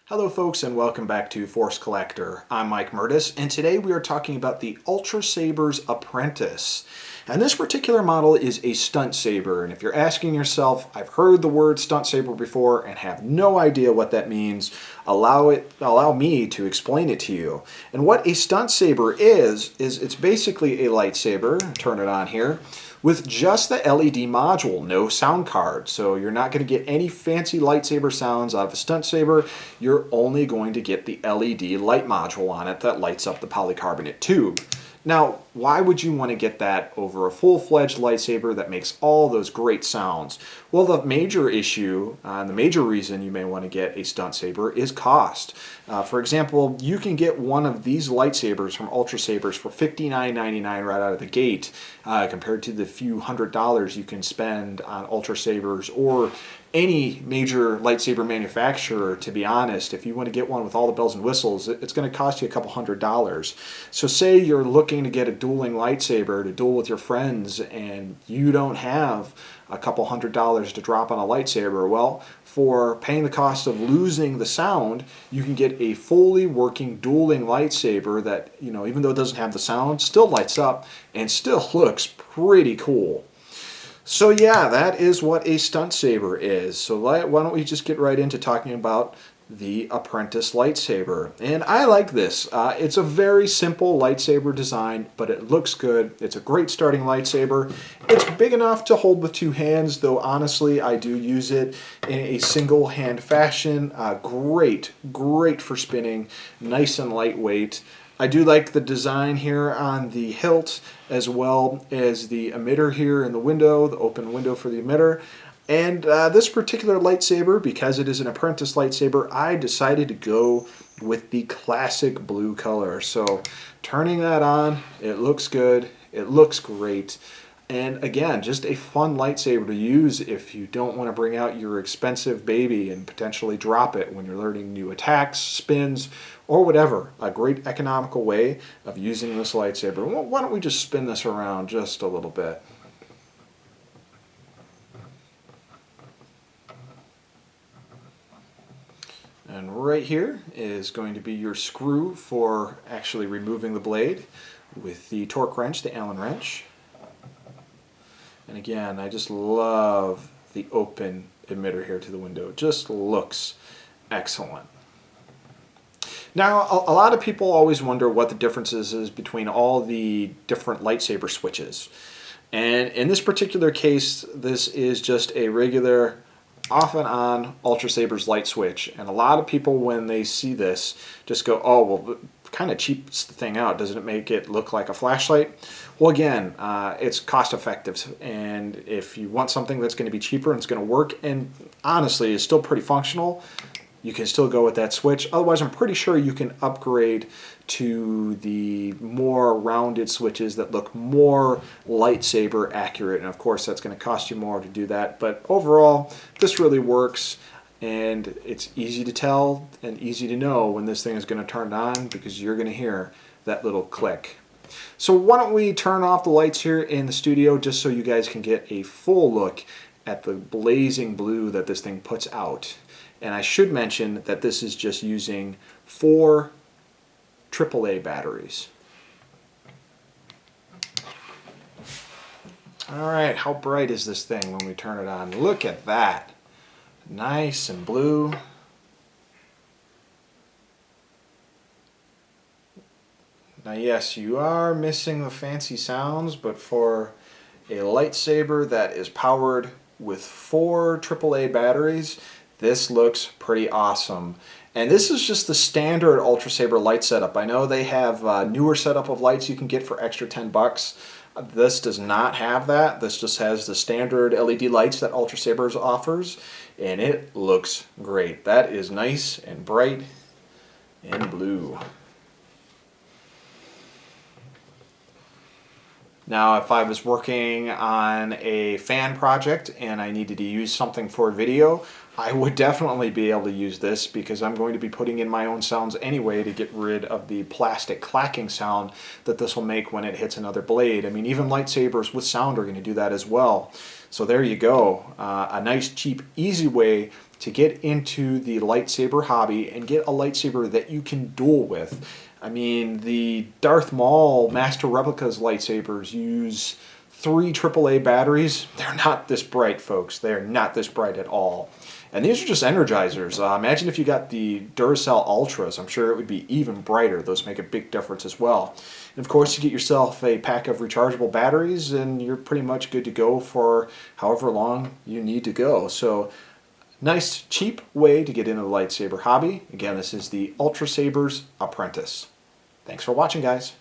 Hello folks and welcome back to Force Collector. I'm Mike Murtis and today we are talking about the Ultrasabers Apprentice. And this particular model is a Stunt Saber, and if you're asking yourself, I've heard the word Stunt Saber before and have no idea what that means, allow me to explain it to you. And what a Stunt Saber is it's basically a lightsaber, turn it on here, with just the LED module, no sound card. So you're not going to get any fancy lightsaber sounds out of a Stunt Saber. You're only going to get the LED light module on it that lights up the polycarbonate tube. Now, why would you want to get that over a full-fledged lightsaber that makes all those great sounds? Well, the major issue, the major reason you may want to get a Stunt Saber is cost. For example, you can get one of these lightsabers from Ultrasabers for $59.99 right out of the gate, compared to the few $100s you can spend on Ultrasabers or any major lightsaber manufacturer. To be honest, if you want to get one with all the bells and whistles, it's going to cost you a couple $100s. So say you're looking to get a dueling lightsaber to duel with your friends and you don't have a couple $100s to drop on a lightsaber. Well, for paying the cost of losing the sound, you can get a fully working dueling lightsaber that, even though it doesn't have the sound, still lights up and still looks pretty cool. So yeah, that is what a Stunt Saber is. So why don't we just get right into talking about the Apprentice lightsaber. And I like this. It's a very simple lightsaber design, but it looks good. It's a great starting lightsaber. It's big enough to hold with two hands, though honestly I do use it in a single hand fashion. Great for spinning, nice and lightweight. I do like the design here on the hilt as well as the emitter here in the window, the open window for the emitter. And this particular lightsaber, because it is an Apprentice lightsaber, I decided to go with the classic blue color. So turning that on, it looks good, it looks great. And again, just a fun lightsaber to use if you don't want to bring out your expensive baby and potentially drop it when you're learning new attacks, spins, or whatever. A great economical way of using this lightsaber. Well, why don't we just spin this around just a little bit. And right here is going to be your screw for actually removing the blade with the torque wrench, the Allen wrench. And again, I just love the open emitter here to the window. It just looks excellent. Now, a lot of people always wonder what the differences is between all the different lightsaber switches. And in this particular case, this is just a regular off and on Ultrasabers light switch. And a lot of people, when they see this, just go, oh, well, kind of cheaps the thing out. Doesn't it make it look like a flashlight? Well, again, it's cost effective. And if you want something that's going to be cheaper and it's going to work and honestly is still pretty functional, you can still go with that switch. Otherwise, I'm pretty sure you can upgrade to the more rounded switches that look more lightsaber accurate. And of course, that's going to cost you more to do that. But overall, this really works. And it's easy to tell and easy to know when this thing is going to turn on because you're going to hear that little click. So why don't we turn off the lights here in the studio just so you guys can get a full look at the blazing blue that this thing puts out. And I should mention that this is just using 4 AAA batteries. Alright, how bright is this thing when we turn it on? Look at that. Nice and blue. Now yes, you are missing the fancy sounds, but for a lightsaber that is powered with 4 AAA batteries, this looks pretty awesome. And this is just the standard Ultrasaber light setup. I know they have a newer setup of lights you can get for extra $10. This does not have that. This just has the standard LED lights that Ultrasabers offers, and it looks great. That is nice and bright and blue. Now, if I was working on a fan project and I needed to use something for video, I would definitely be able to use this because I'm going to be putting in my own sounds anyway to get rid of the plastic clacking sound that this will make when it hits another blade. I mean, even lightsabers with sound are going to do that as well. So there you go. A nice, cheap, easy way to get into the lightsaber hobby and get a lightsaber that you can duel with. I mean, the Darth Maul Master Replicas lightsabers use 3 AAA batteries. They're not this bright, folks. They're not this bright at all. And these are just energizers. Imagine if you got the Duracell Ultras. I'm sure it would be even brighter. Those make a big difference as well. And of course, you get yourself a pack of rechargeable batteries and you're pretty much good to go for however long you need to go. So, nice, cheap way to get into the lightsaber hobby. Again, this is the Ultrasabers Apprentice. Thanks for watching, guys.